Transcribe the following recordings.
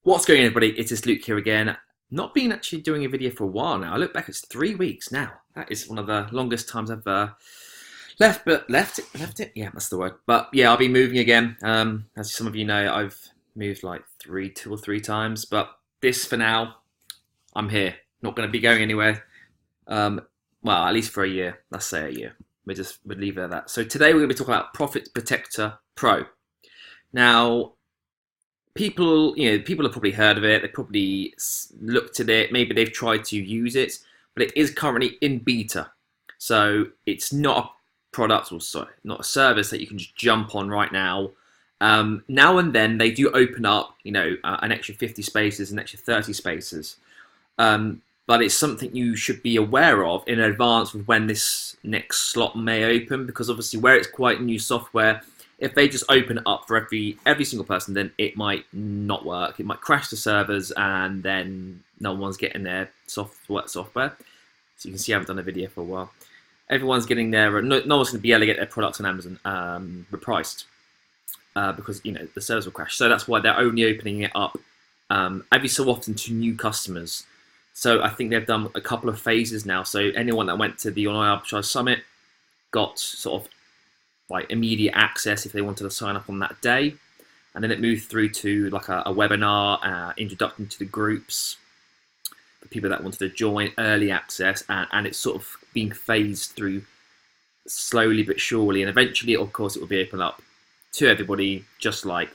What's going on, everybody? It is Luke here again. Not been actually doing a video for a while now. I look back, it's 3 weeks now. That is one of the longest times I've left it. Yeah, that's the word. But yeah, I'll be moving again. As some of you know, I've moved like two or three times. But this, for now, I'm here. Not going to be going anywhere. Well, at least for a year. Let's say a year. We'll leave it at that. So today we're going to be talking about Profit Protector Pro. Now, people have probably heard of it. They probably looked at it. Maybe they've tried to use it, but it is currently in beta. So it's not a product, or sorry, not a service that you can just jump on right now. Now and then they do open up, an extra 50 spaces, an extra 30 spaces. But it's something you should be aware of in advance of when this next slot may open, because obviously where it's quite new software, if they just open it up for every single person, then it might not work. It might crash the servers, and then no one's getting their software. So you can see I haven't done a video for a while. Everyone's getting their no one's going to be able to get their products on Amazon repriced because the servers will crash. So that's why they're only opening it up every so often to new customers. So I think they've done a couple of phases now. So anyone that went to the Online Arbitrage Summit got sort of like immediate access if they wanted to sign up on that day, and then it moved through to like a webinar, introduction to the groups for people that wanted to join, early access, and it's sort of being phased through slowly but surely, and eventually, of course, it will be open up to everybody, just like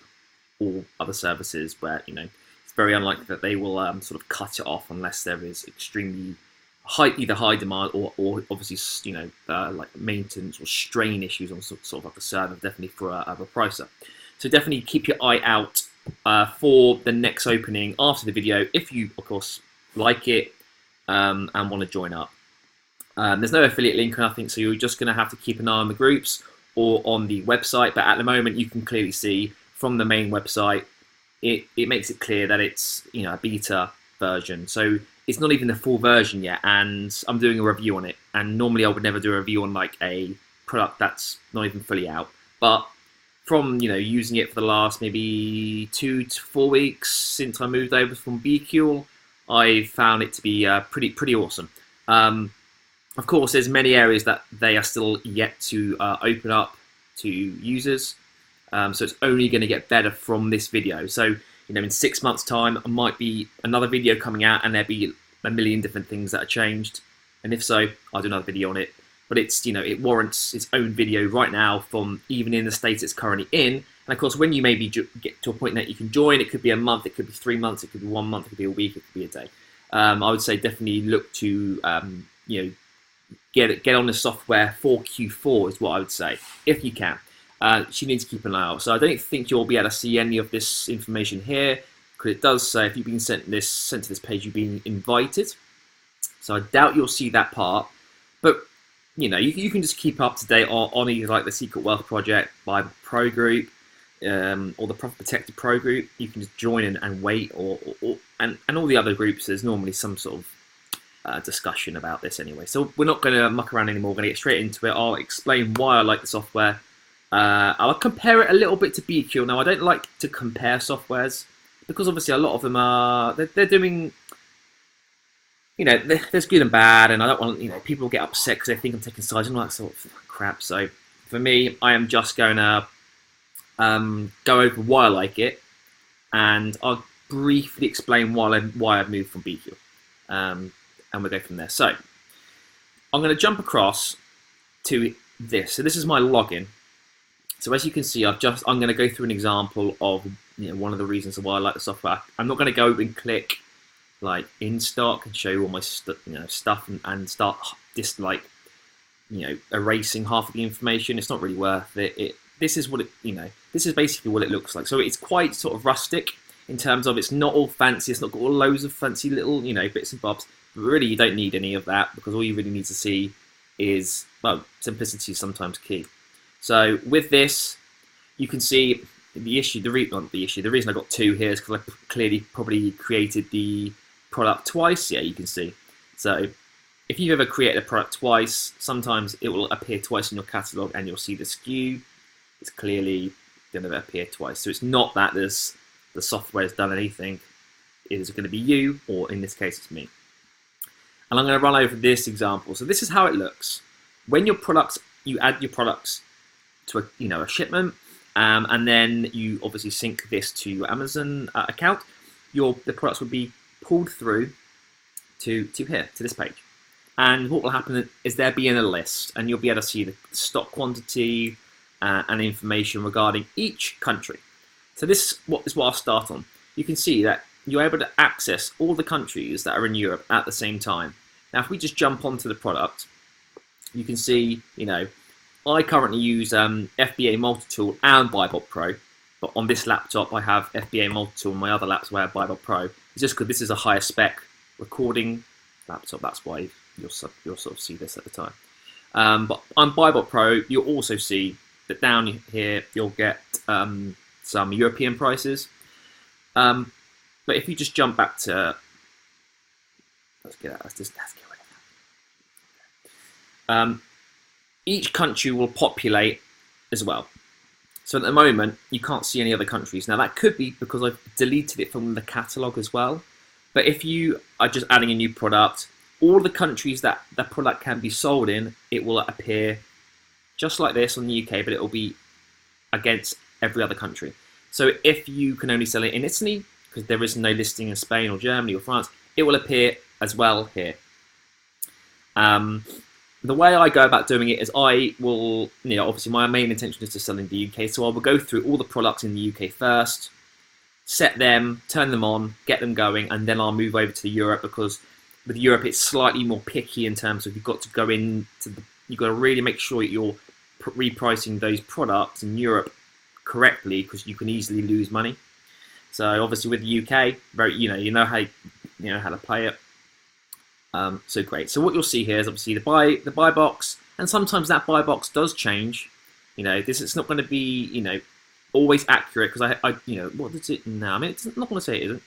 all other services, where it's very unlikely that they will sort of cut it off unless there is extremely either high demand or obviously like maintenance or strain issues on sort of like a server, definitely for a repricer. So definitely keep your eye out for the next opening after the video if you of course like it and want to join up. There's no affiliate link or nothing, so you're just going to have to keep an eye on the groups or on the website, but at the moment you can clearly see from the main website it makes it clear that it's a beta version. So it's not even the full version yet, and I'm doing a review on it. And normally I would never do a review on like a product that's not even fully out. But from using it for the last maybe 2 to 4 weeks since I moved over from BQ, I found it to be pretty awesome. Of course, there's many areas that they are still yet to open up to users. So it's only going to get better from this video. So in 6 months' time, there might be another video coming out, and there'll be a million different things that are changed. And if so, I'll do another video on it. But it's it warrants its own video right now, from even in the state it's currently in. And of course, when you maybe get to a point that you can join, it could be a month, it could be 3 months, it could be 1 month, it could be a week, it could be a day. I would say definitely look to get on the software for Q4 is what I would say, if you can. She needs to keep an eye out. So I don't think you'll be able to see any of this information here, because it does say if you've been sent to this page, you've been invited. So I doubt you'll see that part. But you can just keep up to date on either like the Secret Wealth Project, Bible Pro Group, or the Profit Protector Pro Group. You can just join and wait, and all the other groups. There's normally some sort of discussion about this anyway. So we're not going to muck around anymore. We're going to get straight into it. I'll explain why I like the software. I'll compare it a little bit to BQ. Now, I don't like to compare softwares because obviously a lot of them are they're doing, there's good and bad, and I don't want people get upset because they think I'm taking sides and all that sort of crap. So for me, I am just going to go over why I like it, and I'll briefly explain why I've moved from BQ, and we'll go from there. So I'm going to jump across to this. So this is my login. So as you can see, I'm going to go through an example of one of the reasons why I like the software. I'm not going to go and click like in stock and show you all my stuff and start just erasing half of the information. It's not really worth it. This is what this is basically what it looks like. So it's quite sort of rustic in terms of it's not all fancy. It's not got all loads of fancy little bits and bobs. But really, you don't need any of that, because all you really need to see is, well, simplicity is sometimes key. So with this, you can see the issue. The reason I got 2 here is because I clearly probably created the product twice. Yeah, you can see. So if you've ever created a product twice, sometimes it will appear twice in your catalog, and you'll see the SKU. It's clearly going to appear twice. So it's not that the software has done anything. is going to be you, or in this case, it's me. And I'm going to run over this example. So this is how it looks. When you add your products to a shipment, and then you obviously sync this to your Amazon account, the products will be pulled through to here, to this page. And what will happen is there'll be in a list, and you'll be able to see the stock quantity and information regarding each country. So this is what I'll start on. You can see that you're able to access all the countries that are in Europe at the same time. Now, if we just jump onto the product, you can see, I currently use FBA Multitool and BuyBot Pro, but on this laptop I have FBA Multitool, and my other laptop I have BuyBot Pro. It's just because this is a higher spec recording laptop, that's why you'll sort of see this at the time. But on BuyBot Pro, you'll also see that down here you'll get some European prices. But if you just jump back to, let's get rid of that. Each country will populate as well. So at the moment, you can't see any other countries. Now that could be because I've deleted it from the catalog as well. But if you are just adding a new product, all the countries that the product can be sold in, it will appear just like this on the UK, but it will be against every other country. So if you can only sell it in Italy, because there is no listing in Spain or Germany or France, it will appear as well here. The way I go about doing it is I will, obviously my main intention is to sell in the UK, so I will go through all the products in the UK first, set them, turn them on, get them going, and then I'll move over to Europe, because with Europe it's slightly more picky in terms of you've got to go into you've got to really make sure that you're repricing those products in Europe correctly, because you can easily lose money. So obviously with the UK, you know how to play it. So great. So what you'll see here is obviously the buy box, and sometimes that buy box does change. It's not going to be always accurate, because I what does it now? I mean, it's not going to say it isn't.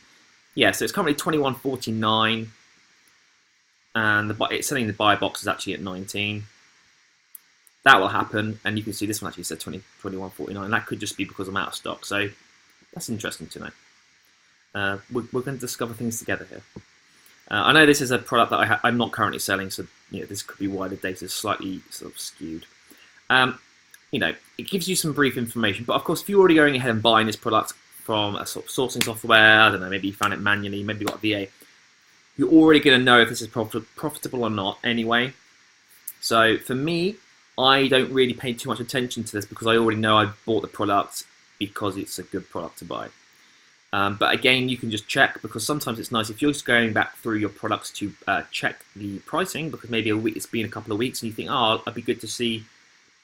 Yeah, so it's currently 21.49, and it's saying the buy box is actually at 19. That will happen, and you can see this one actually said 21.49. That could just be because I'm out of stock. So that's interesting to know. We're going to discover things together here. I know this is a product that I'm not currently selling, so this could be why the data is slightly sort of skewed. It gives you some brief information, but of course, if you're already going ahead and buying this product from a sort of sourcing software, I don't know, maybe you found it manually, maybe you got a VA, you're already going to know if this is profitable or not anyway. So for me, I don't really pay too much attention to this, because I already know I've bought the product because it's a good product to buy. But again, you can just check, because sometimes it's nice if you're just going back through your products to check the pricing, because maybe it's been a couple of weeks and you think, oh, it'd be good to see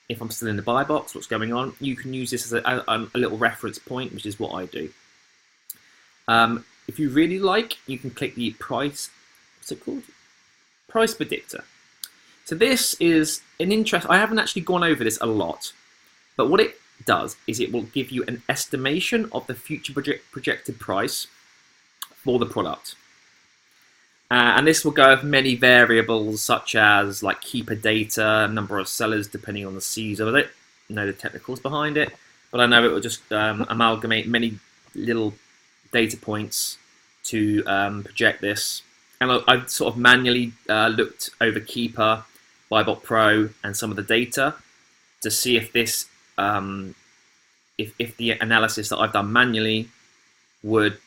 if I'm still in the buy box, what's going on. You can use this as a little reference point, which is what I do. If you really like, you can click the price, what's it called? Price predictor. So this is an interest. I haven't actually gone over this a lot, but what it does is it will give you an estimation of the future projected price for the product. And this will go with many variables, such as like keeper data, number of sellers, depending on the season of it. I know the technicals behind it, but I know it will just amalgamate many little data points to project this. And I've sort of manually looked over Keeper, BuyBot Pro, and some of the data to see if this, if the analysis that I've done manually would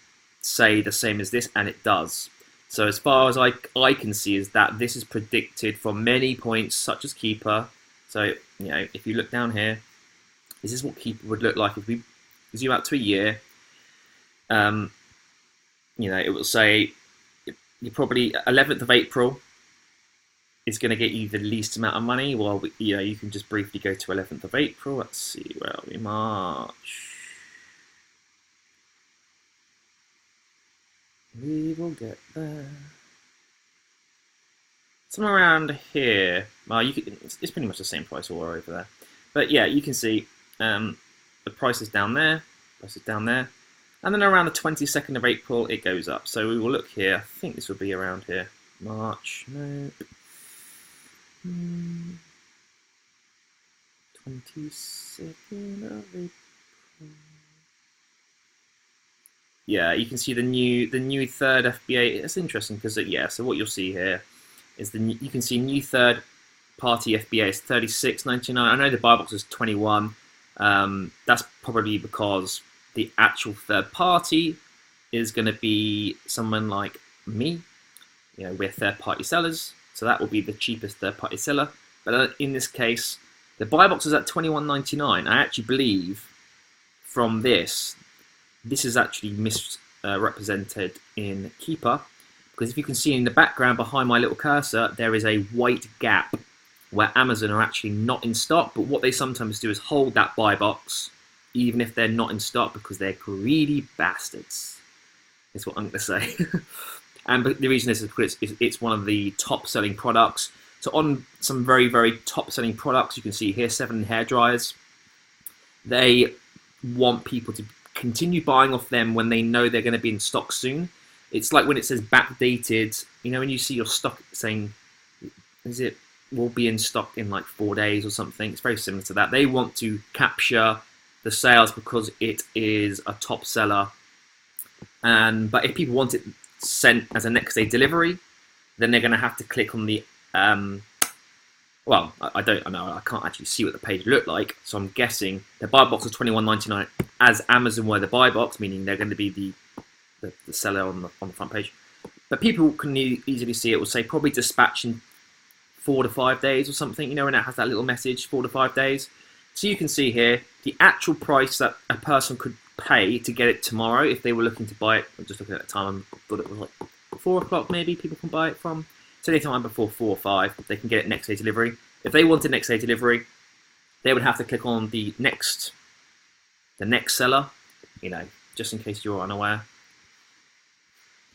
say the same as this, and it does. So as far as I can see is that this is predicted from many points, such as Keeper. So if you look down here, this is what Keeper would look like if we zoom out to a year. It will say you probably 11th of April is going to get you the least amount of money. Well, you can just briefly go to 11th of April. Let's see, where are we? March. We will get there. Somewhere around here. Well, it's pretty much the same price all over there. But yeah, you can see the price is down there. Price is down there. And then around the 22nd of April, it goes up. So we will look here. I think this will be around here. March. No. 22nd of April. yeah, you can see the new third FBA. It's interesting because yeah, so what you'll see here is you can see new third party FBA is $36.99. I know the buy box is 21. That's probably because the actual third party is going to be someone like me. You know, we're third party sellers, so that will be the cheapest third party seller. But in this case, the buy box is at $21.99. I actually believe from this is actually misrepresented in Keeper, because if you can see in the background behind my little cursor, there is a white gap where Amazon are actually not in stock. But what they sometimes do is hold that buy box even if they're not in stock, because they're greedy bastards. That's what I'm going to say. And the reason is because it's one of the top selling products. So on some very, very top selling products, you can see here 7 hair dryers. They want people to continue buying off them when they know they're going to be in stock soon. It's like when it says backdated, you know, when you see your stock saying, is it will be in stock in like 4 days or something. It's very similar to that. They want to capture the sales because it is a top seller. But if people want it sent as a next day delivery, then they're going to have to click on the well, I don't know, I can't actually see what the page looked like, so I'm guessing the buy box was $21.99 as Amazon were the buy box, meaning they're going to be the seller on the front page. But people can easily see it will say probably dispatch in 4 to 5 days or something, you know, and it has that little message, 4 to 5 days. So you can see here the actual price that a person could pay to get it tomorrow if they were looking to buy it. I'm just looking at the time, I thought it was like 4 o'clock maybe people can buy it from. So anytime before 4 or 5, they can get it next day delivery. If they wanted next day delivery, they would have to click on the next seller, you know, just in case you're unaware.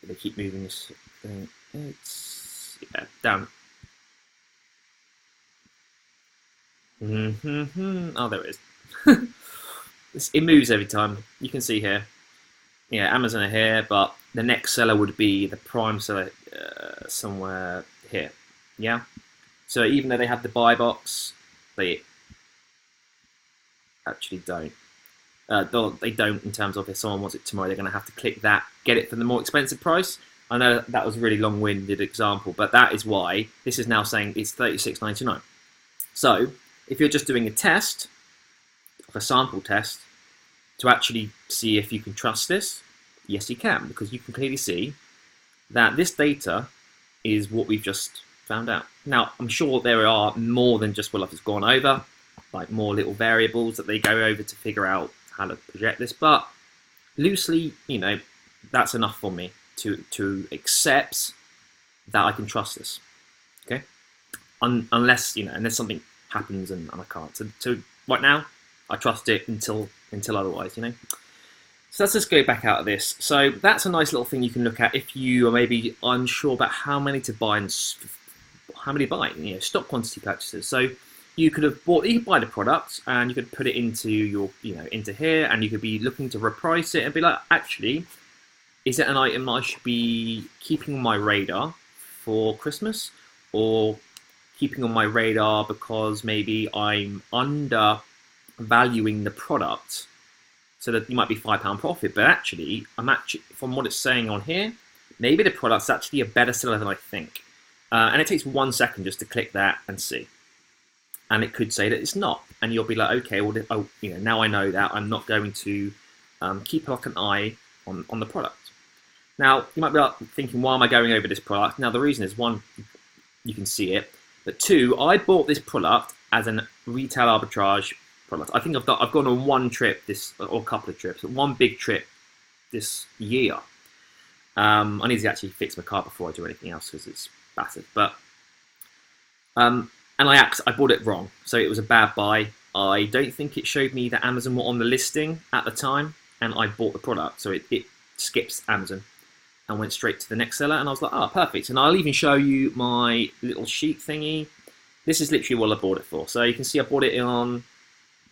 They keep moving this thing. It's down. Oh, there it is. It moves every time. You can see here. Yeah, Amazon are here, but the next seller would be the prime seller somewhere here. Yeah. So even though they have the buy box, they actually don't. They don't in terms of if someone wants it tomorrow, they're going to have to click that, get it for the more expensive price. I know that was a really long-winded example, but that is why this is now saying it's $36.99. So if you're just doing a test, a sample test, to actually see if you can trust this, yes you can, because you can clearly see that this data is what we've just found out. Now, I'm sure there are more than just what I've just gone over, like more little variables that they go over to figure out how to project this, but loosely, you know, that's enough for me to accept that I can trust this, okay? Unless, you know, unless something happens and I can't. So right now, I trust it until otherwise, you know? So let's just go back out of this. So that's a nice little thing you can look at if you are maybe unsure about how many to buy and how many buy, you know, stock quantity purchases. So you could buy the product and you could put it into your, you know, into here, and you could be looking to reprice it and be like, actually, is it an item I should be keeping on my radar for Christmas, or keeping on my radar because maybe I'm undervaluing the product, so that you might be £5 profit, but actually, from what it's saying on here, maybe the product's actually a better seller than I think. And it takes 1 second just to click that and see. And it could say that it's not, and you'll be like, okay, well, you know, now I know that I'm not going to keep like an eye on the product. Now, you might be thinking, why am I going over this product? Now, the reason is, 1, you can see it, but 2, I bought this product as a retail arbitrage product. I think I've gone on 1 trip or a couple of trips, 1 big trip this year. I need to actually fix my car before I do anything else because it's battered. But and I bought it wrong, so it was a bad buy. I don't think it showed me that Amazon were on the listing at the time, and I bought the product, so it skips Amazon and went straight to the next seller, and I was like, oh, perfect. And I'll even show you my little sheet thingy. This is literally what I bought it for. So you can see I bought it on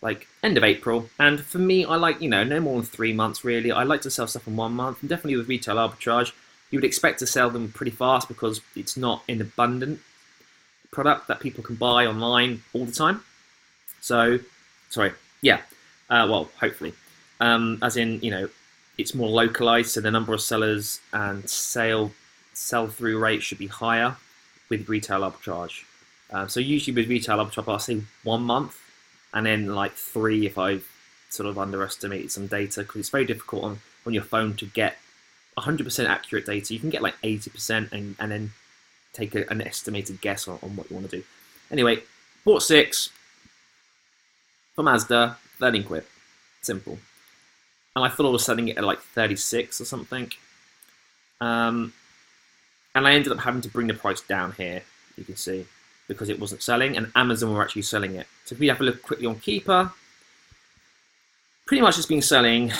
like end of April, and for me, I like, you know, no more than 3 months really. I like to sell stuff in 1 month, and definitely with retail arbitrage, you would expect to sell them pretty fast because it's not an abundant product that people can buy online all the time. So, sorry, yeah, well, hopefully, as in, you know, it's more localized, so the number of sellers and sell-through rate should be higher with retail arbitrage. So usually with retail arbitrage, I'll say 1 month, and then like 3 if I've sort of underestimated some data, because it's very difficult on your phone to get 100% accurate data. You can get like 80% and then take an estimated guess on what you want to do. Anyway, bought 6 from Asda, 13 quid. Simple. And I thought I was selling it at like 36 or something. And I ended up having to bring the price down here, you can see, because it wasn't selling, and Amazon were actually selling it. So if we have a look quickly on Keeper, pretty much it's been selling.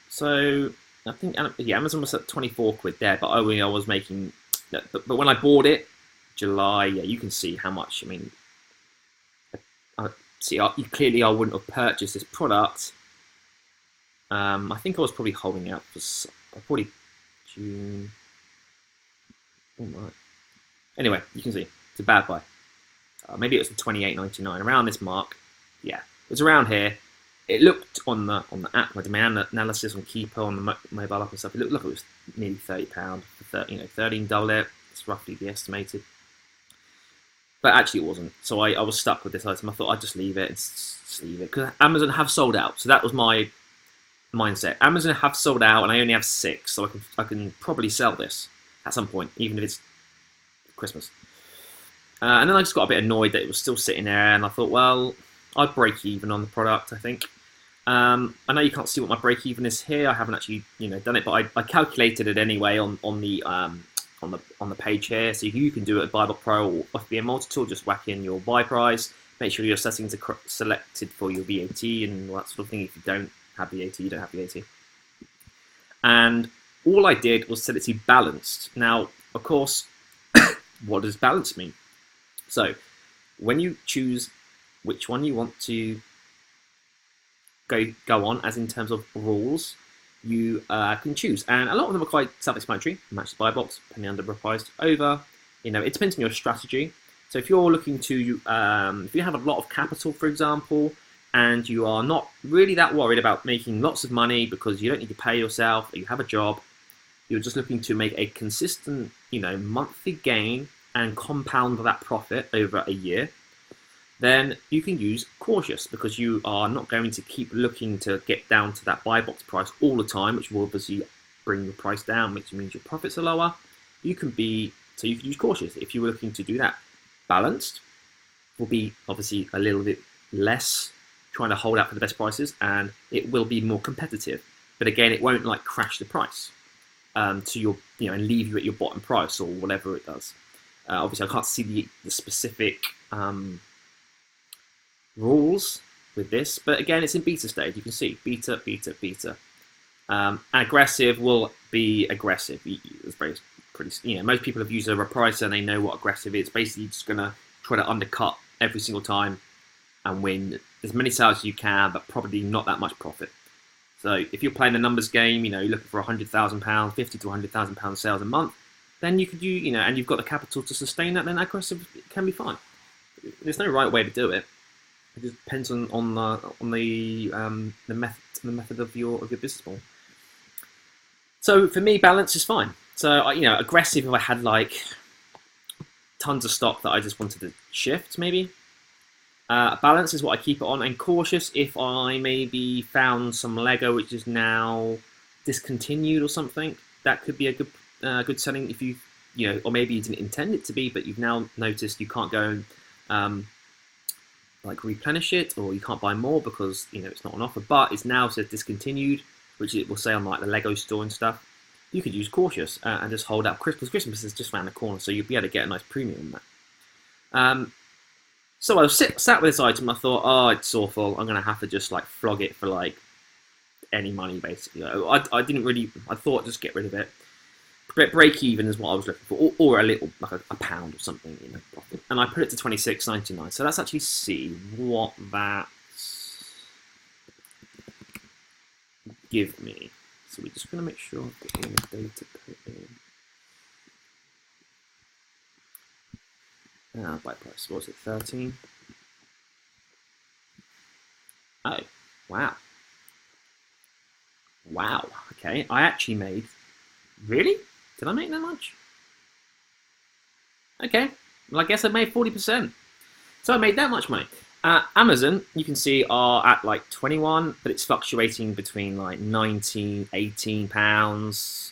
So I think, yeah, Amazon was at 24 quid there, but I was making, but when I bought it, July, yeah, you can see how much. I mean, clearly I wouldn't have purchased this product. I think I was probably holding out for probably June. Oh my. Anyway, you can see it's a bad buy. Maybe it was $28.99, around this mark. Yeah, it was around here. It looked on the app, my demand analysis on Keeper on the mobile app and stuff. It looked like it was nearly £30 for 13 double it. It's roughly the estimated, but actually it wasn't. So I was stuck with this item. I thought I'd just leave it and just leave it, because Amazon have sold out. So that was my mindset. Amazon have sold out, and I only have 6, so I can probably sell this at some point, even if it's Christmas. And then I just got a bit annoyed that it was still sitting there, and I thought, well, I'd break even on the product, I think. I know you can't see what my break even is here. I haven't actually, done it, but I calculated it anyway on the page here. So you can do it at BuyBot Pro or FBA Multi-Tool. Just whack in your buy price. Make sure your settings are selected for your VAT and all that sort of thing. If you don't have VAT, you don't have VAT. And all I did was set it to balanced. Now, of course, what does balanced mean? So when you choose which one you want to go on, as in terms of rules, you can choose, and a lot of them are quite self-explanatory. Match the buy box, penny under, priced over. It depends on your strategy. So if you're looking to, if you have a lot of capital, for example, and you are not really that worried about making lots of money because you don't need to pay yourself, or you have a job, you're just looking to make a consistent, monthly gain and compound that profit over a year, then you can use cautious, because you are not going to keep looking to get down to that buy box price all the time, which will obviously bring the price down, which means your profits are lower. You can use cautious if you were looking to do that. Balanced will be obviously a little bit less, trying to hold out for the best prices, and it will be more competitive. But again, it won't like crash the price to your, and leave you at your bottom price or whatever it does. Obviously, I can't see the specific rules with this, but again, it's in beta stage. You can see beta. Aggressive will be aggressive. It's pretty. Most people have used a Repricer and they know what aggressive is. Basically, just gonna try to undercut every single time and win as many sales as you can, but probably not that much profit. So if you're playing a numbers game, you're looking for £100,000, £50,000 to £100,000 sales a month, then you could and you've got the capital to sustain that, then aggressive can be fine. There's no right way to do it. It just depends on the method of your business model. So for me, balance is fine. So aggressive if I had like tons of stock that I just wanted to shift, maybe. Balance is what I keep it on, and cautious if I maybe found some Lego which is now discontinued or something. That could be a good selling if you or maybe you didn't intend it to be, but you've now noticed you can't go and like replenish it, or you can't buy more because it's not on offer, but it's now said discontinued, which it will say on like the Lego store and stuff. You could use cautious and just hold out, because Christmas is just around the corner, so you'll be able to get a nice premium on that. So I sat with this item. I thought, oh, it's awful. I'm gonna have to just like flog it for like any money, basically. I didn't really. I thought just get rid of it. Break even is what I was looking for, or a little, like a pound or something, profit. And I put it to $26.99. So let's actually see what that give me. So we're just going to make sure I've got all the data put in. Buy price, what was it, 13? Oh, wow. Wow, okay, I actually made, really? Did I make that much? Okay, well, I guess I made 40%. So I made that much money. Amazon, you can see, are at like 21, but it's fluctuating between like 19, 18 pounds,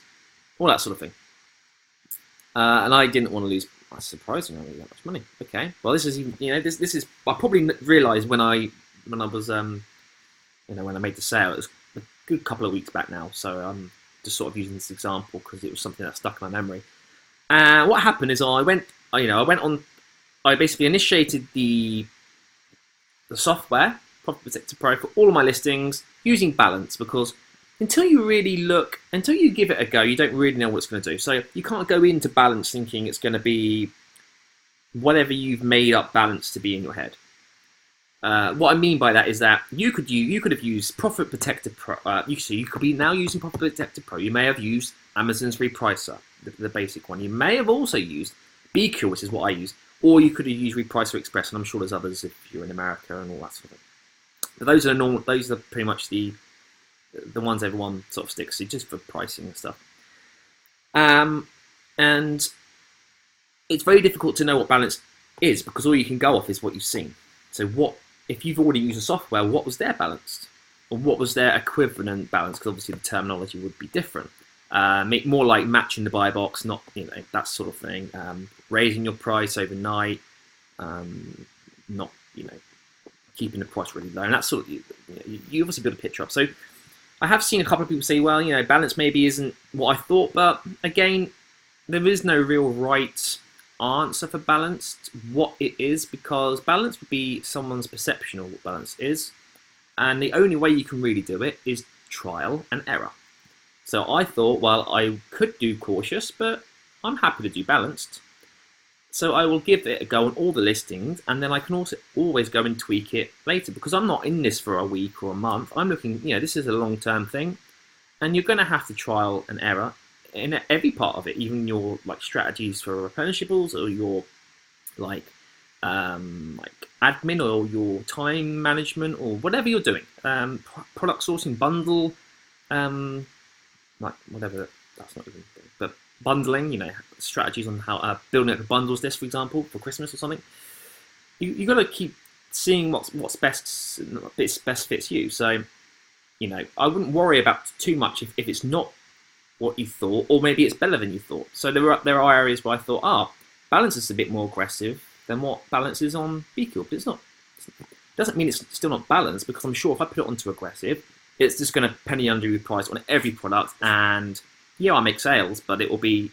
all that sort of thing. And I didn't want to lose. That's surprising, I made that much money. Okay, well, this is, you know, this is. I probably realised when I was, you know, when I made the sale, it was a good couple of weeks back now. So I'm just sort of using this example because it was something that stuck in my memory. And what happened is I went on. I basically initiated the software, Profit Protector Pro, for all of my listings using balance, because until you give it a go, you don't really know what it's going to do. So you can't go into balance thinking it's going to be whatever you've made up balance to be in your head. What I mean by that is that you could have used Profit Protector Pro. You could be now using Profit Protector Pro. You may have used Amazon's Repricer, the basic one. You may have also used BQ, which is what I use, or you could have used Repricer Express, and I'm sure there's others if you're in America and all that sort of thing. But those are normal. Those are pretty much the ones everyone sort of sticks to, just for pricing and stuff. And it's very difficult to know what balance is, because all you can go off is what you've seen. So what if you've already used a software? What was their balance, or what was their equivalent balance? Because obviously the terminology would be different. Make more like matching the buy box, not, you know, that sort of thing. Raising your price overnight, not, you know, keeping the price really low, and that sort of, you obviously build a picture up. So I have seen a couple of people say, well, you know, balance maybe isn't what I thought, but again, there is no real right answer for balanced what it is, because balance would be someone's perception of what balance is, and the only way you can really do it is trial and error. So I thought, well, I could do cautious, but I'm happy to do balanced. So I will give it a go on all the listings, and then I can also always go and tweak it later, because I'm not in this for a week or a month. I'm looking, you know, this is a long-term thing, and you're going to have to trial and error in every part of it, even your like strategies for replenishables, or your like admin, or your time management, or whatever you're doing. Product sourcing, bundle, like whatever. That's not even, but bundling, you know, strategies on how building up a bundles list, for example, for Christmas or something. You got to keep seeing what's best fits you. So, you know, I wouldn't worry about too much if it's not what you thought, or maybe it's better than you thought. So there are areas where I thought, balance is a bit more aggressive than what balance is on BQ, but it's not. It doesn't mean it's still not balanced, because I'm sure if I put it onto aggressive, it's just going to penny under price on every product, and yeah, I make sales, but it will be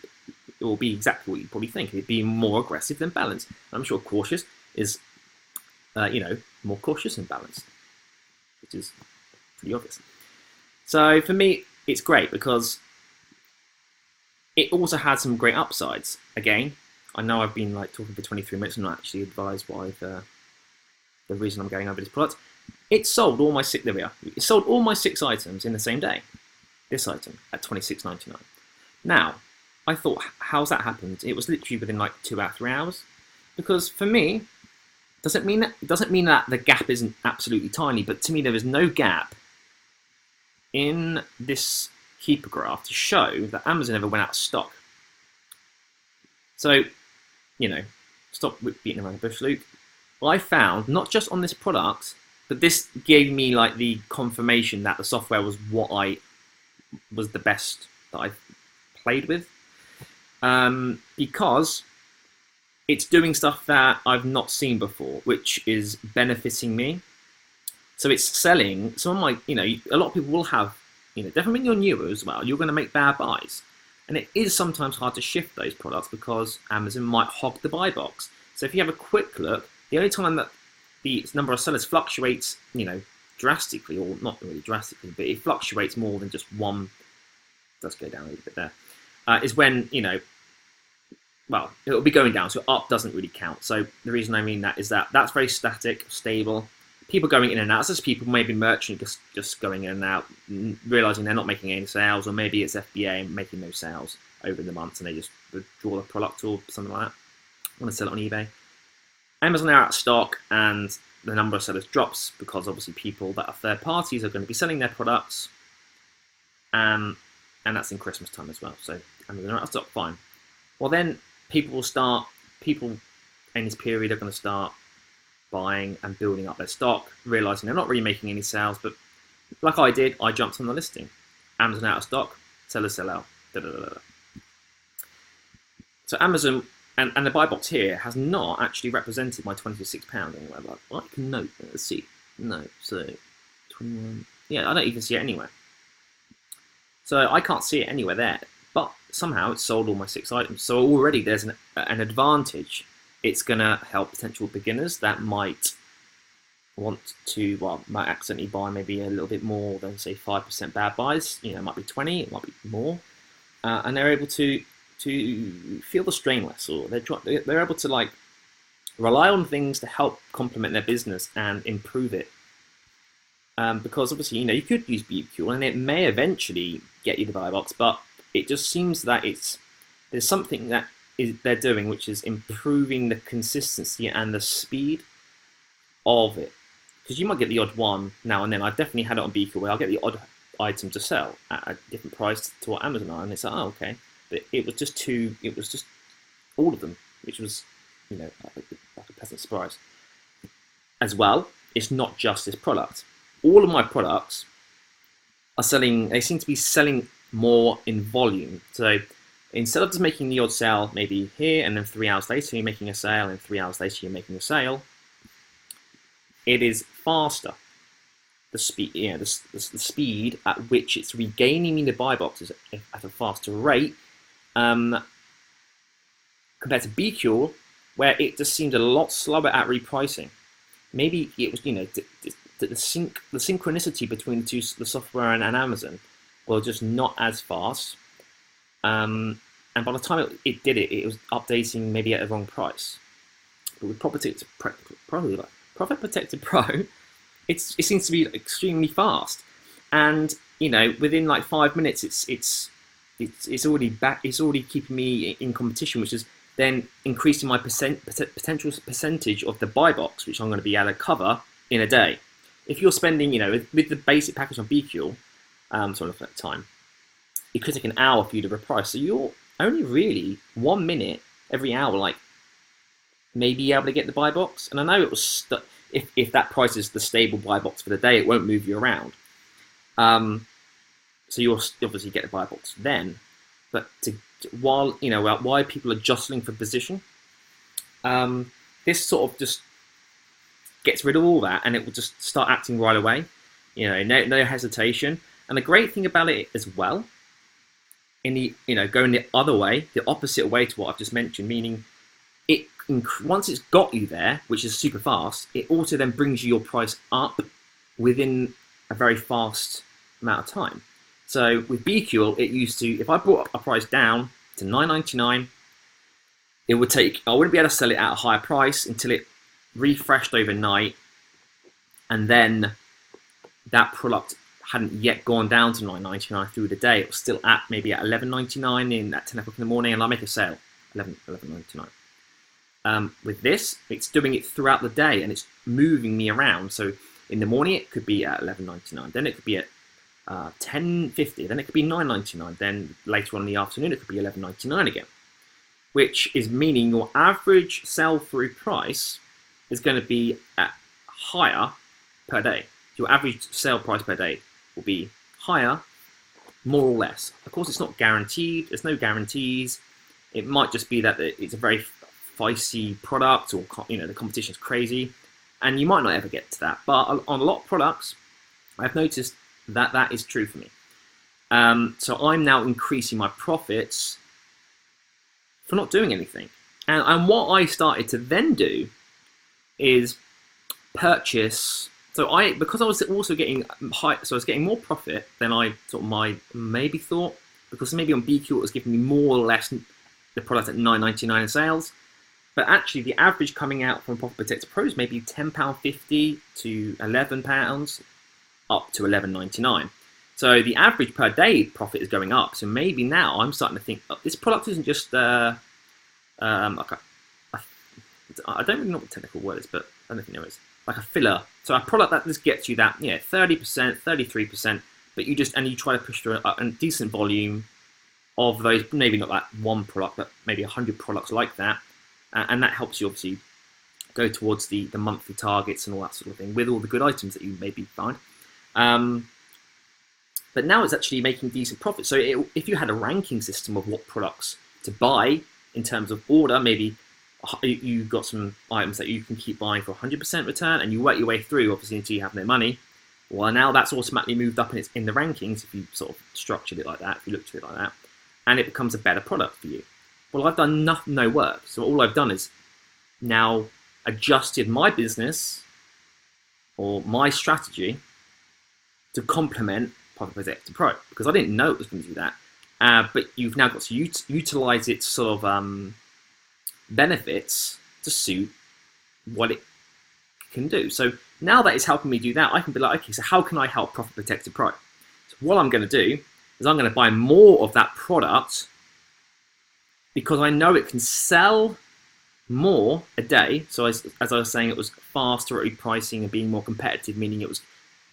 exactly what you probably think. It'd be more aggressive than balanced. And I'm sure cautious is, you know, more cautious than balanced, which is pretty obvious. So for me, it's great because it also had some great upsides. Again, I know I've been like talking for 23 minutes and not actually advised why the reason I'm going over this product. It sold all my six. There we are. It sold all my 6 items in the same day. This item at $26.99. Now, I thought, how's that happened? It was literally within like 2 or 3 hours. Because for me, it doesn't mean that the gap isn't absolutely tiny, but to me there is no gap in this keeper graph to show that Amazon ever went out of stock. So, you know, stop beating around the bush, Luke. Well, I found, not just on this product, but this gave me like the confirmation that the software was was the best that I've played with, because it's doing stuff that I've not seen before, which is benefiting me. So it's selling some of my, you know, a lot of people will have, you know, definitely when you're newer as well, you're going to make bad buys, and it is sometimes hard to shift those products because Amazon might hog the buy box. So if you have a quick look, the only time that the number of sellers fluctuates, you know, drastically, or not really drastically, but it fluctuates more than just one. Let's go down a little bit there. Is when, you know, well, it'll be going down, so up doesn't really count. So the reason I mean that is that that's very static, stable. People going in and out, so people maybe merchant just going in and out, realizing they're not making any sales, or maybe it's FBA making no sales over the months and they just withdraw the product or something like that. Want to sell it on eBay. Amazon are out of stock, and the number of sellers drops because obviously people that are third parties are going to be selling their products. and that's in Christmas time as well. So Amazon are out of stock, fine. Well, then people in this period are going to start buying and building up their stock, realizing they're not really making any sales. But like I did, I jumped on the listing. Amazon out of stock, sellers sell out. Da, da, da, da. So Amazon and the buy box here has not actually represented my £26 anywhere. Like, I can note, let's see. No, so 21. Yeah, I don't even see it anywhere. So I can't see it anywhere there. But somehow it's sold all my 6 items. So already there's an advantage. It's going to help potential beginners that might want to, well, might accidentally buy maybe a little bit more than, say, 5% bad buys. You know, it might be 20, it might be more. And they're able to feel the strain less, or they're able to, like, rely on things to help complement their business and improve it. Because obviously, you know, you could use BeautyCool and it may eventually get you the buy box, but it just seems that there's something that they're doing which is improving the consistency and the speed of it. Because you might get the odd one now and then. I've definitely had it on BeautyCool where I'll get the odd item to sell at a different price to what Amazon are, and it's like, oh, okay. But it was just all of them, which was, you know, like a pleasant surprise. As well, it's not just this product. All of my products are selling, they seem to be selling more in volume. So instead of just making the odd sale maybe here and then 3 hours later you're making a sale and 3 hours later you're making a sale, it is faster. The speed, you know, the speed at which it's regaining me the buy boxes at a faster rate compared to BeautyCool, where it just seemed a lot slower at repricing. Maybe it was, you know, the synchronicity between the software and Amazon, were just not as fast. And by the time it did it, it was updating maybe at the wrong price. But with Profit Protected Pro, it seems to be extremely fast, and you know, within like 5 minutes, it's already back. It's already keeping me in competition, which is then increasing my potential percentage of the buy box, which I'm going to be able to cover in a day. If you're spending, you know, with the basic package on BeautyCool, so looking at the time, it could take an hour for you to reprice. So you're only really 1 minute every hour, like maybe able to get the buy box. And I know it was if that price is the stable buy box for the day, it won't move you around. So you'll obviously get the buy box then. But while people are jostling for position, this sort of just gets rid of all that, and it will just start acting right away. You know, no hesitation. And the great thing about it as well, going the other way, the opposite way to what I've just mentioned, meaning once it's got you there, which is super fast, it also then brings your price up within a very fast amount of time. So with BeautyCool, it used to, if I brought a price down to $9.99, it would take, I wouldn't be able to sell it at a higher price until it refreshed overnight, and then that product hadn't yet gone down to $9.99 through the day. It was still at maybe at $11.99 at 10 o'clock in the morning, and I make a sale, $11.99. With this, it's doing it throughout the day, and it's moving me around. So in the morning, it could be at $11.99. Then it could be at $10.50. Then it could be $9.99. Then later on in the afternoon, it could be $11.99 again, which is meaning your average sell-through price is going to be higher per day. Your average sale price per day will be higher, more or less. Of course, it's not guaranteed. There's no guarantees. It might just be that it's a very feisty product, or the competition's crazy, and you might not ever get to that. But on a lot of products, I've noticed that that is true for me. So I'm now increasing my profits for not doing anything. And what I started to then do is purchase. So because I was also getting high, so I was getting more profit than I maybe thought, because maybe on BeautyCool it was giving me more or less the product at $9.99 in sales. But actually, the average coming out from Profit Protector Pro is maybe £10.50 to £11, up to $11.99. So the average per day profit is going up. So maybe now I'm starting to think, this product isn't just I don't really know what the technical word is, but I don't think there is. Like a filler. So a product that just gets you that 30%, 33% but you try to push through a decent volume of those, maybe not that one product, but maybe 100 products like that, and that helps you obviously go towards the monthly targets and all that sort of thing with all the good items that you maybe find. But now it's actually making decent profit. So if you had a ranking system of what products to buy in terms of order, maybe you've got some items that you can keep buying for 100% return, and you work your way through, obviously, until you have no money. Well, now that's automatically moved up and it's in the rankings if you sort of structured it like that, if you looked at it like that, and it becomes a better product for you. Well, I've done no work. So all I've done is now adjusted my business or my strategy to complement Profit Protector Pro, because I didn't know it was going to do that. But you've now got to utilize its sort of benefits to suit what it can do. So now that it's helping me do that, I can be like, okay, so how can I help Profit Protector Pro? So what I'm going to do is I'm going to buy more of that product because I know it can sell more a day. So as I was saying, it was faster at repricing and being more competitive, meaning it was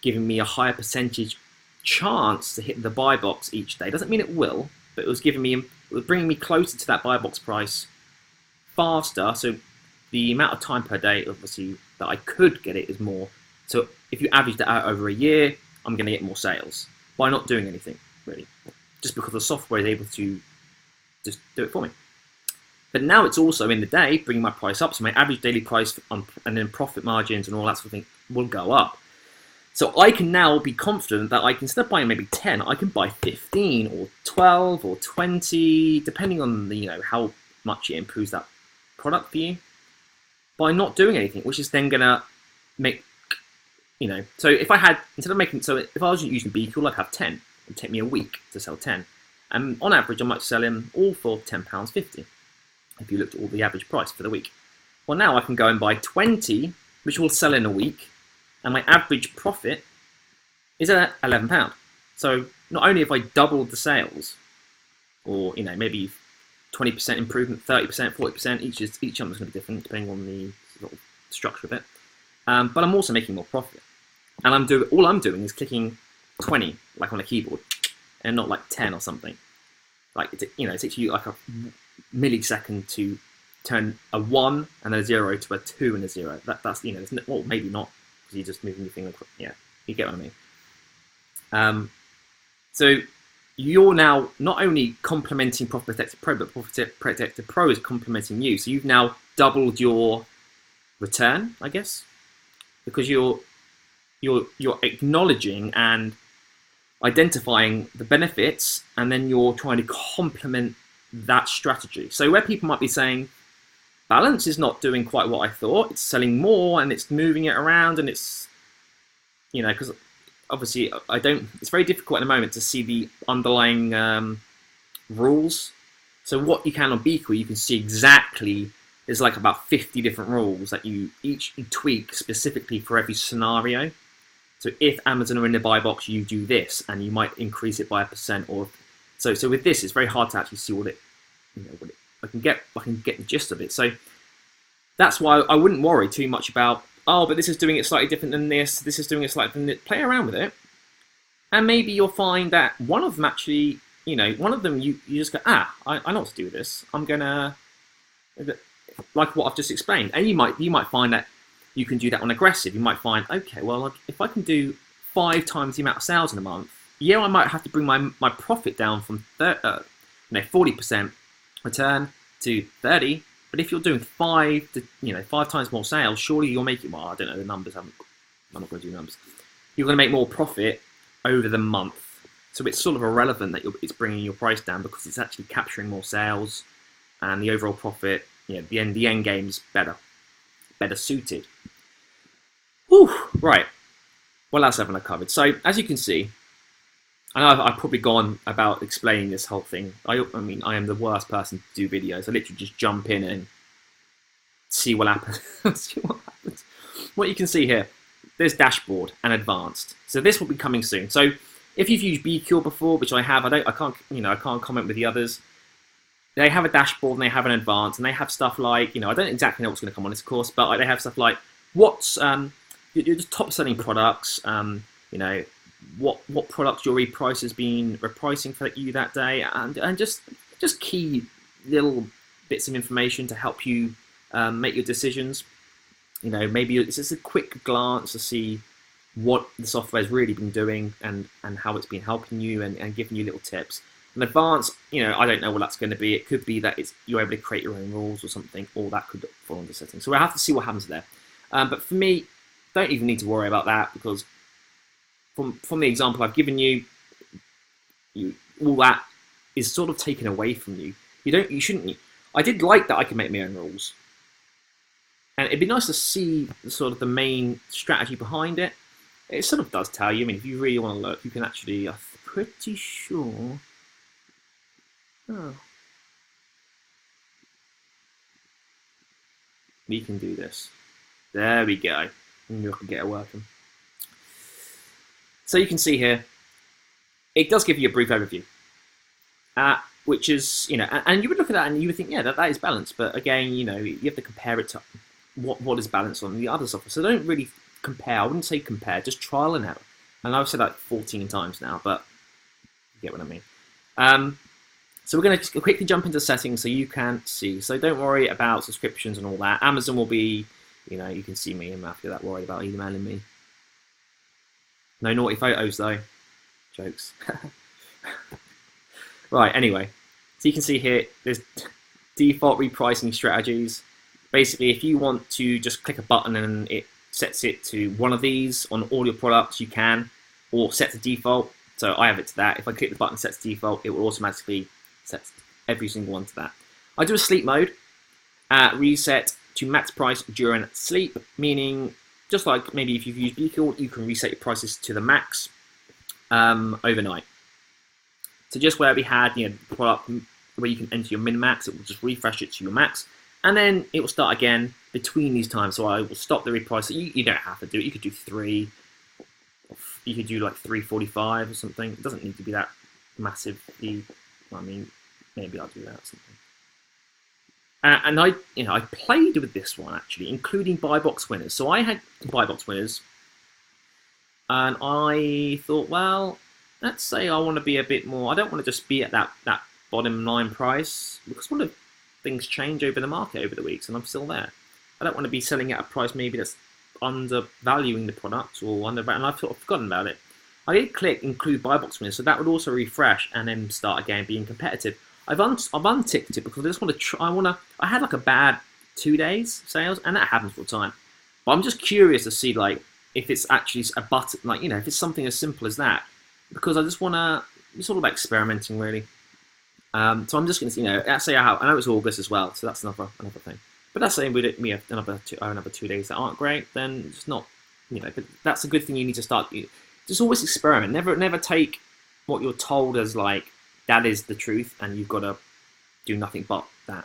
giving me a higher percentage chance to hit the buy box each day. Doesn't mean it will, but it was bringing me closer to that buy box price faster. So the amount of time per day, obviously, that I could get it is more. So if you average that out over a year, I'm going to get more sales by not doing anything, really, just because the software is able to just do it for me. But now it's also in the day bringing my price up, so my average daily price and then profit margins and all that sort of thing will go up. So I can now be confident that I can, instead of buying maybe 10, I can buy 15 or 12 or 20, depending on how much it improves that product for you, by not doing anything, which is then gonna make, so if I had, instead of making, so if I was using BQL, I'd have 10. It'd take me a week to sell 10. And on average, I might sell them all for £10.50, if you looked at all the average price for the week. Well, now I can go and buy 20, which will sell in a week, and my average profit is at £11. So not only have I doubled the sales, or maybe 20% improvement, 30%, 40%, each number's going to be different depending on the sort of structure of it. But I'm also making more profit, and all I'm doing is clicking 20 like on a keyboard, and not like 10 or something. Like it takes you like a millisecond to turn a 1 and then a 0 to a 2 and a 0. That's well, maybe not, because you're just moving your finger. Yeah, you get what I mean. So you're now not only complementing Profit Protector Pro, but Profit Protector Pro is complementing you. So you've now doubled your return, I guess, because you're acknowledging and identifying the benefits, and then you're trying to complement that strategy. So where people might be saying, balance is not doing quite what I thought, it's selling more and it's moving it around, and it's, because obviously it's very difficult at the moment to see the underlying rules. So what you can on BQL, you can see exactly, there's like about 50 different rules that you tweak specifically for every scenario. So if Amazon are in the buy box, you do this, and you might increase it by 1%. Or so with this, it's very hard to actually see I can get the gist of it. So that's why I wouldn't worry too much about, but this is doing it slightly different than this. This is doing it slightly different. Play around with it, and maybe you'll find that one of them actually, one of them you just go, I know what to do with this. I'm gonna, like what I've just explained, and you might find that you can do that on aggressive. You might find, okay, well, if I can do 5 times the amount of sales in a month, I might have to bring my profit down from 40% return to 30. But if you're doing 5 times more sales, surely you'll make it. Well, I don't know the numbers. I'm not going to do numbers. You're going to make more profit over the month. So it's sort of irrelevant that it's bringing your price down, because it's actually capturing more sales, and the overall profit, the end game's better suited. Whew, right. What else haven't I covered? So as you can see, I know I've probably gone about explaining this whole thing. I mean, I am the worst person to do videos. I literally just jump in and see what happens. What you can see here, there's dashboard and advanced. So this will be coming soon. So if you've used BQL before, which I have, I can't comment with the others. They have a dashboard and they have an advanced, and they have stuff like, I don't exactly know what's going to come on this course, but they have stuff like what's your top selling products, what products your repricer's been repricing for you that day, and just key little bits of information to help you make your decisions. You know, maybe it's just a quick glance to see what the software has really been doing and how it's been helping you and giving you little tips. In advance, you know, I don't know what that's going to be. It could be that you're able to create your own rules or something, or that could fall under settings. So we'll have to see what happens there. But for me, don't even need to worry about that, because from the example I've given you, all that is sort of taken away from you. You shouldn't. I did like that I can make my own rules, and it'd be nice to see sort of the main strategy behind it. It sort of does tell you. I mean, if you really want to look, you can actually. I'm pretty sure. Oh. We can do this. There we go. And you can get it working. So you can see here, it does give you a brief overview, which is, you know, and you would look at that and you would think, yeah, that is balanced. But again, you know, you have to compare it to what is balanced on the other software. So don't really compare. I wouldn't say compare, just trial and error. And I've said that 14 times now, but you get what I mean. So we're going to quickly jump into settings so you can see. So don't worry about subscriptions and all that. Amazon will be, you know, you can see me and Matthew that worried about emailing me. No naughty photos though. Jokes. Right, anyway. So you can see here, there's default repricing strategies. Basically, if you want to just click a button and it sets it to one of these on all your products, you can, or set to default. So I have it to that. If I click the button set to default, it will automatically set every single one to that. I do a sleep mode, reset to max price during sleep, meaning just like maybe if you've used Beacon, you can reset your prices to the max overnight. So just where we had, you know, the product where you can enter your min max, it will just refresh it to your max, and then it will start again between these times. So I will stop the reprice. You don't have to do it. You could do 3. You could do like 3:45 or something. It doesn't need to be that massively. I mean, maybe I'll do that or something. And I played with this one actually, including buy box winners. So I had buy box winners, and I thought, well, let's say I want to be a bit more. I don't want to just be at that bottom line price, because one of things change over the market over the weeks, and I'm still there. I don't want to be selling at a price maybe that's undervaluing the product or and I've sort of forgotten about it. I did click include buy box winners, so that would also refresh and then start again being competitive. I've unticked it because I just want to try. I had like a bad 2 days sales, and that happens all the time. But I'm just curious to see like if it's actually a button, like, you know, if it's something as simple as that, because I just want to. It's all about experimenting really. So I'm just going to, you know, let's say I know it's August as well, so that's another thing. But let's say we have another 2 days that aren't great, then it's not, you know. But that's a good thing. You need to start. Just always experiment. Never take what you're told as like that is the truth, and you've got to do nothing but that.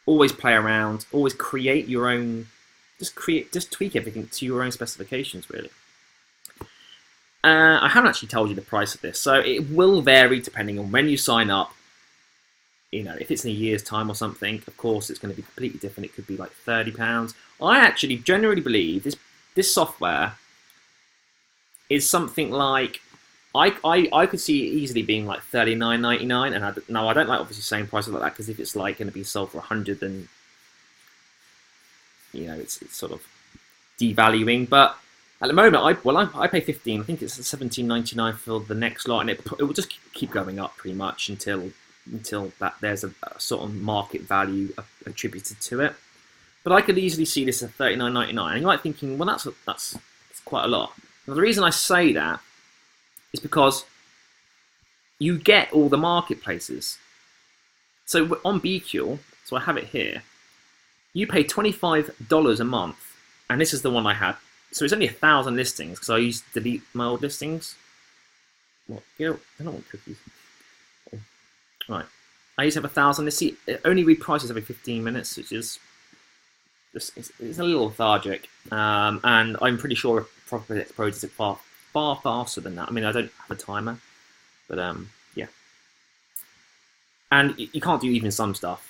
Always play around. Always create your own. Just tweak everything to your own specifications, really. I haven't actually told you the price of this, so it will vary depending on when you sign up. You know, if it's in a year's time or something, of course it's going to be completely different. It could be like £30. I actually generally believe this software is something like I could see it easily being like $39.99, and I don't like obviously saying prices like that, because if it's like going to be sold for 100, then you know it's sort of devaluing. But at the moment, I pay 15. I think it's $17.99 for the next lot, and it will just keep going up pretty much until that there's a sort of market value attributed to it. But I could easily see this at $39.99, and you might be thinking, well, that's quite a lot. Now, the reason I say that is because you get all the marketplaces. So on BQ, so I have it here, you pay $25 a month, and this is the one I had. So it's only 1,000 listings, because I used to delete my old listings. What? I don't want cookies. Oh. Right. I used to have 1,000. Let's see, it only reprices every 15 minutes, which is just it's a little lethargic. And I'm pretty sure proper explodes it far faster than that. I mean, I don't have a timer, but yeah. And you can't do even some stuff.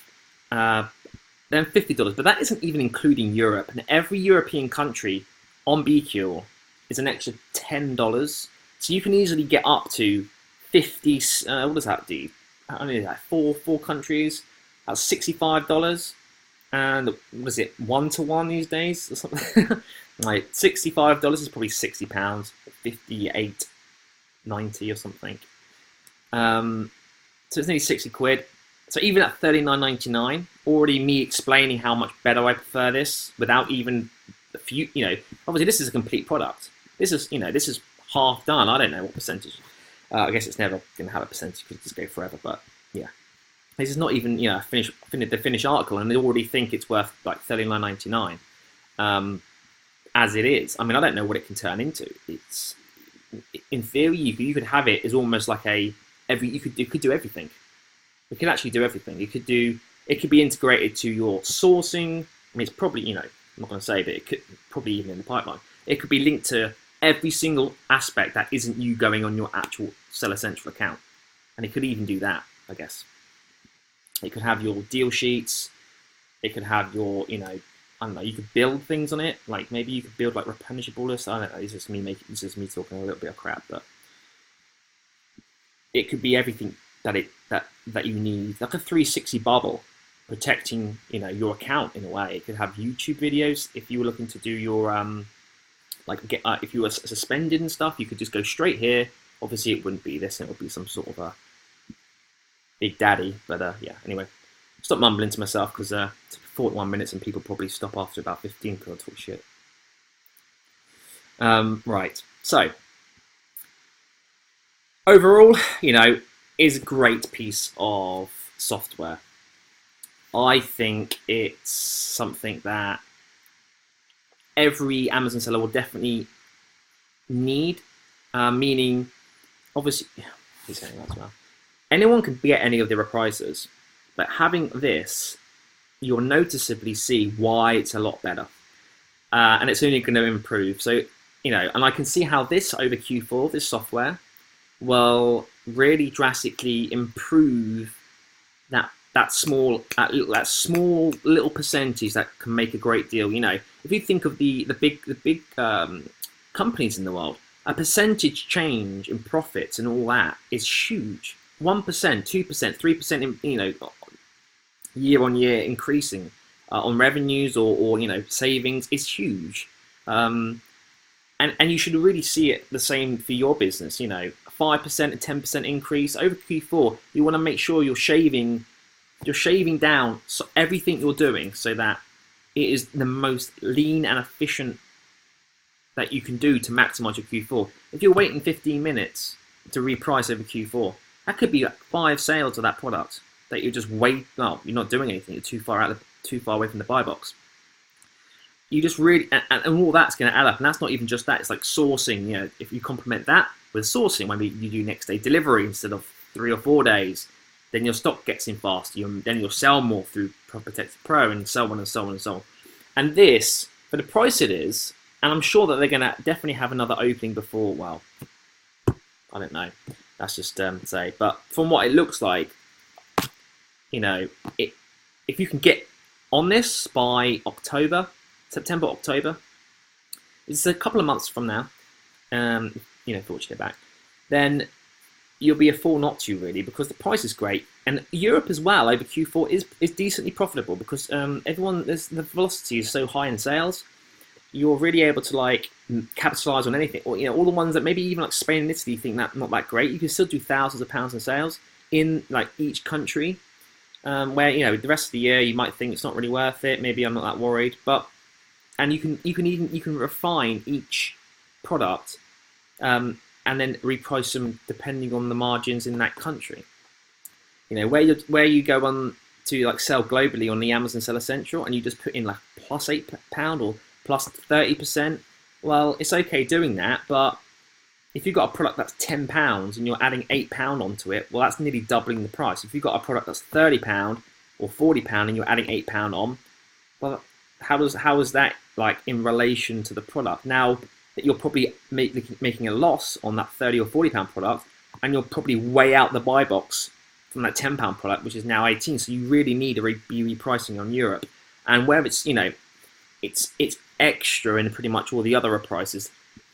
Then $50, but that isn't even including Europe. And every European country on BQ is an extra $10. So you can easily get up to 50. What does that do? Only that four countries. That's $65. And what is it, 1-to-1 these days or something? Like $65 is probably £60, 58.90 or something. So it's nearly 60 quid. So even at $39.99, already me explaining how much better I prefer this without even a few, obviously this is a complete product. This is, this is half done. I don't know what percentage. I guess it's never going to have a percentage because it just go forever. But yeah, this is not even, the finished article, and they already think it's worth like $39.99 as it is. I mean, I don't know what it can turn into. It's, in theory, you could have it as almost like you could do everything. You could actually do everything. It could be integrated to your sourcing. I mean, it's probably, I'm not going to say, but it could probably even in the pipeline. It could be linked to every single aspect that isn't you going on your actual Seller Central account. And it could even do that, I guess. It could have your deal sheets. It could have your, I don't know, you could build things on it. Like maybe you could build like replenishable lists. I don't know, this is me talking a little bit of crap, but it could be everything that you need, like a 360 bubble protecting, your account in a way. It could have YouTube videos if you were looking to do your if you were suspended and stuff, you could just go straight here. Obviously, it wouldn't be this; it would be some sort of a Big Daddy. But yeah, anyway, stop mumbling to myself because it's 41 minutes and people probably stop after about 15 because I talk shit. Right, so overall, is a great piece of software. I think it's something that every Amazon seller will definitely need, meaning, obviously, he's saying that as well. Anyone can get any of the Repricers, but having this, you'll noticeably see why it's a lot better. And it's only going to improve. So, and I can see how this over Q4, this software, will really drastically improve that small little percentage that can make a great deal. If you think of the big companies in the world, a percentage change in profits and all that is huge. 1%, 2%, 3% in, year on year increasing on revenues or savings is huge. And you should really see it the same for your business. 5% and 10% increase over Q4. You want to make sure you're shaving down everything you're doing so that it is the most lean and efficient that you can do to maximize your Q4. If you're waiting 15 minutes to reprice over Q4, that could be like 5 sales of that product that you just wait. Well, you're not doing anything. You're too far away from the buy box. You just really, and all that's going to add up. And that's not even just that. It's like sourcing. If you complement that with sourcing, when you do next day delivery instead of 3 or 4 days, then your stock gets in faster. Then you'll sell more through Protected Pro and so on and so on and so on. And this, for the price it is, and I'm sure that they're going to definitely have another opening before. Well, I don't know. That's just say. But from what it looks like, if you can get on this by September, October, it's a couple of months from now. Fortunately back, then you'll be a fool not to really, because the price is great, and Europe as well over Q4 is decently profitable because the velocity is so high in sales. You're really able to capitalize on anything, or all the ones that maybe even like Spain and Italy think that not that great. You can still do thousands of pounds in sales in each country, where the rest of the year you might think it's not really worth it. Maybe I'm not that worried, and you can refine each product, and then reprice them depending on the margins in that country. Where you go on to sell globally on the Amazon Seller Central, and you just put in plus £8 or plus 30%. Well, it's okay doing that, but if you've got a product that's £10 and you're adding £8 onto it, well, that's nearly doubling the price. If you've got a product that's £30 or £40 and you're adding £8 on, well, how is that in relation to the product? Now that you're probably making a loss on that £30 or £40 product, and you'll probably weigh out the buy box from that £10 product, which is now 18. So you really need to be repricing on Europe, and where it's it's extra in pretty much all the other prices.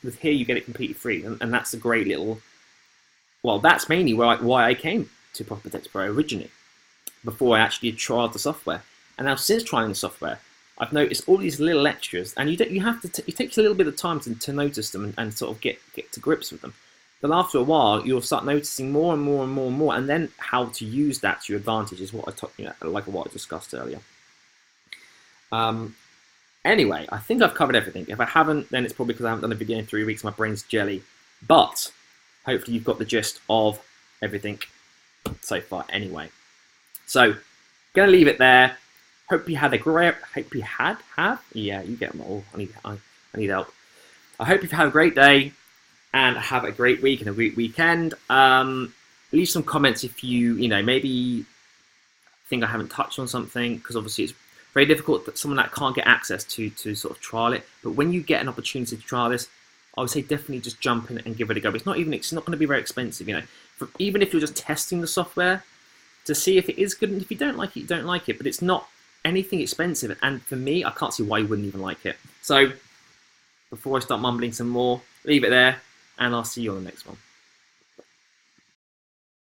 with here you get it completely free, and that's a great little. Well, that's mainly why I came to Profit Protect Pro originally, before I actually trialed the software. And now since trying the software, I've noticed all these little extras, and you have to. It takes a little bit of time to notice them and sort of get to grips with them. But after a while, you'll start noticing more and more and more and more, and then how to use that to your advantage is what I discussed earlier. Anyway, I think I've covered everything. If I haven't, then it's probably because I haven't done a video in 3 weeks. My brain's jelly, but hopefully you've got the gist of everything so far. Anyway, so gonna leave it there. Hope you had a great. Hope you have. Yeah, you get them all. I need help. I hope you've had a great day and have a great week and a great weekend. Leave some comments if you maybe think I haven't touched on something, because obviously it's very difficult that someone that can't get access to sort of trial it. But when you get an opportunity to trial this, I would say definitely just jump in and give it a go. It's not going to be very expensive, even if you're just testing the software to see if it is good. And if you don't like it, you don't like it. But it's not anything expensive, and for me, I can't see why you wouldn't even like it. So before I start mumbling some more, leave it there, and I'll see you on the next one.